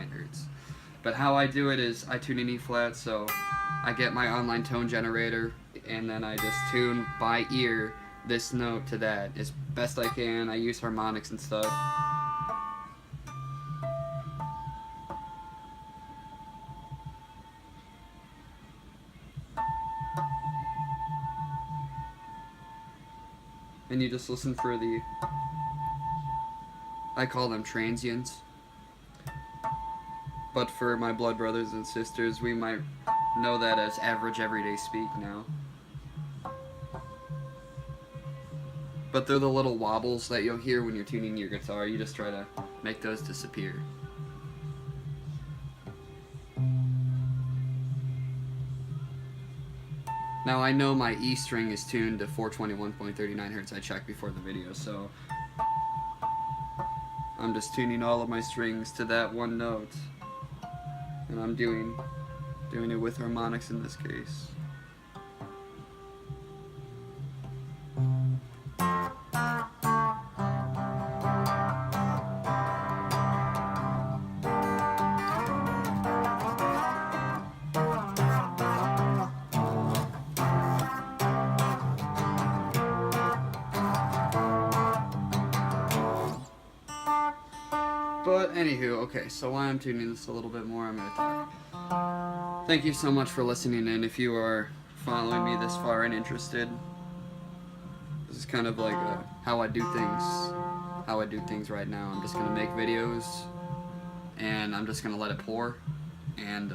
Hz. But how I do it is I tune in E flat, so I get my online tone generator, and then I just tune by ear this note to that as best I can. I use harmonics and stuff. And you just listen for the, I call them transients. But for my blood brothers and sisters, we might know that as average everyday speak now. But they're the little wobbles that you'll hear when you're tuning your guitar. You just try to make those disappear. Now I know my E string is tuned to 421.39 Hz. I checked before the video, so I'm just tuning all of my strings to that one note. And I'm doing it with harmonics in this case. But anywho, okay, so while I'm tuning this a little bit more, I'm going to talk. Thank you so much for listening in. If you are following me this far and interested, this is kind of like how I do things right now. I'm just going to make videos, and I'm just going to let it pour. And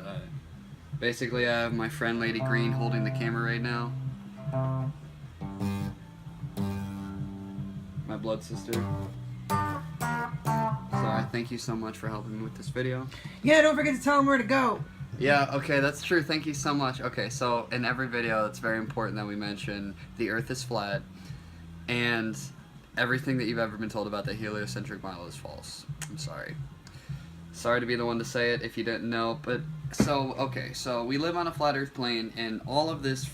basically I have my friend Lady Green holding the camera right now. My blood sister. So I thank you so much for helping me with this video. Yeah, don't forget to tell them where to go. Yeah, okay, that's true. Thank you so much. Okay, so in every video, it's very important that we mention the Earth is flat, and everything that you've ever been told about the heliocentric model is false. I'm sorry. Sorry to be the one to say it if you didn't know, but so, okay, so we live on a flat Earth plane, and all of this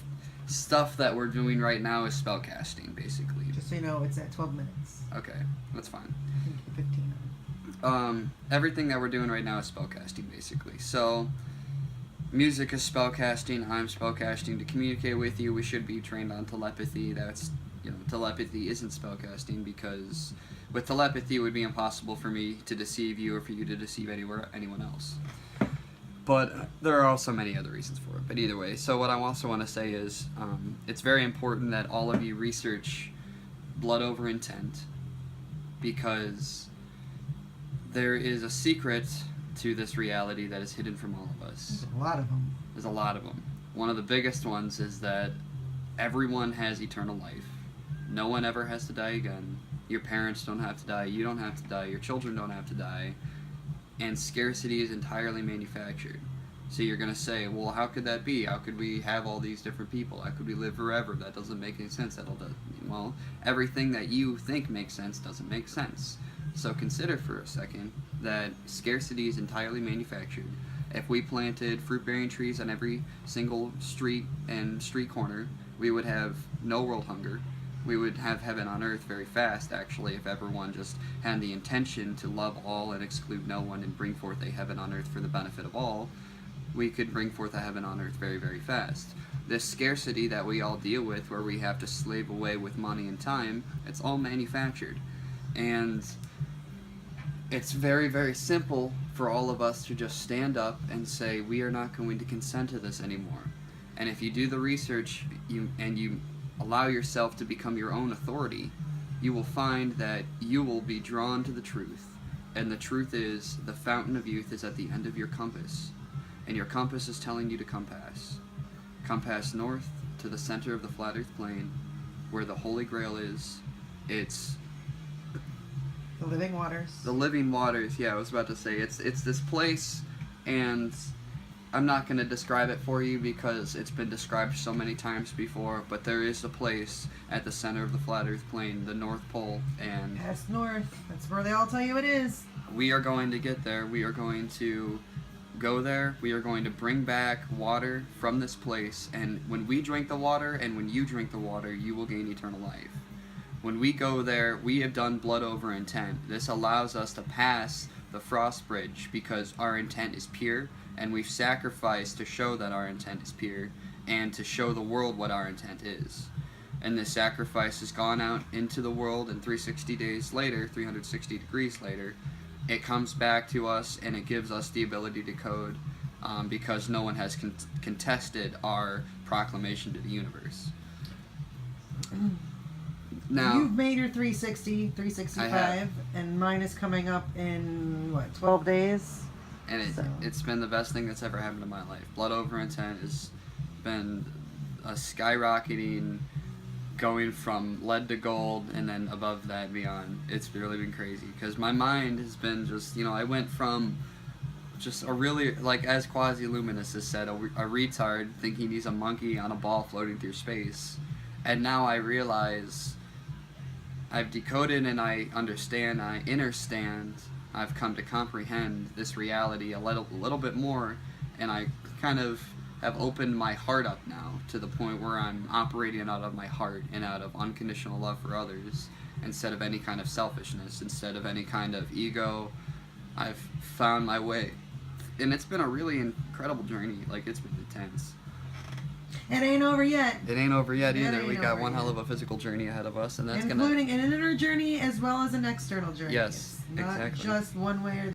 stuff that we're doing right now is spellcasting, basically. Just so you know, it's at 12 minutes. Okay, that's fine. I think 15. Everything that we're doing right now is spellcasting, basically. So, music is spellcasting, I'm spellcasting to communicate with you. We should be trained on telepathy. That's, telepathy isn't spellcasting, because with telepathy it would be impossible for me to deceive you or for you to deceive anyone else. But there are also many other reasons for it. But either way, so what I also want to say is it's very important that all of you research blood over intent, because there is a secret to this reality that is hidden from all of us. There's a lot of them. There's a lot of them. One of the biggest ones is that everyone has eternal life. No one ever has to die again. Your parents don't have to die. You don't have to die. Your children don't have to die. And scarcity is entirely manufactured. So you're going to say, well, how could that be? How could we have all these different people? How could we live forever? That doesn't make any sense. Well, everything that you think makes sense doesn't make sense. So consider for a second that scarcity is entirely manufactured. If we planted fruit-bearing trees on every single street and street corner, we would have no world hunger. We would have heaven on earth very fast, actually, if everyone just had the intention to love all and exclude no one and bring forth a heaven on earth for the benefit of all. We could bring forth a heaven on earth very, very fast. This scarcity that we all deal with, where we have to slave away with money and time, it's all manufactured. And it's very, very simple for all of us to just stand up and say, we are not going to consent to this anymore. And if you do the research and you allow yourself to become your own authority, you will find that you will be drawn to the truth. And the truth is, the fountain of youth is at the end of your compass. And your compass is telling you to compass. Compass north to the center of the flat earth plane, where the Holy Grail is. It's the living waters. The living waters, yeah, I was about to say. It's this place, and I'm not going to describe it for you because it's been described so many times before, but there is a place at the center of the flat earth plane, the North Pole, and past north. That's where they all tell you it is. We are going to get there. We are going to go there. We are going to bring back water from this place, and when we drink the water and when you drink the water, you will gain eternal life. When we go there, we have done blood over intent. This allows us to pass the frost bridge because our intent is pure, and we've sacrificed to show that our intent is pure and to show the world what our intent is. And this sacrifice has gone out into the world, and 360 days later, 360 degrees later, it comes back to us, and it gives us the ability to code, because no one has contested our proclamation to the universe. Now, you've made your 360, 365, and mine is coming up in, what, 12 days? and So. it's been the best thing that's ever happened in my life. Blood over intent has been a skyrocketing, going from lead to gold, and then above that and beyond. It's really been crazy, because my mind has been just, I went from just a really, like as Quasi-Luminous has said, a retard thinking he's a monkey on a ball floating through space. And now I realize I've decoded and I understand, I understand, I've come to comprehend this reality a little bit more, and I kind of have opened my heart up now to the point where I'm operating out of my heart and out of unconditional love for others instead of any kind of selfishness, instead of any kind of ego. I've found my way. And it's been a really incredible journey. Like, it's been intense. It ain't over yet. It ain't over yet It either. ain't We got over one yet. hell of a physical journey ahead of us, and that's Including an inner journey as well as an external journey. Yes, It's not exactly. just one way or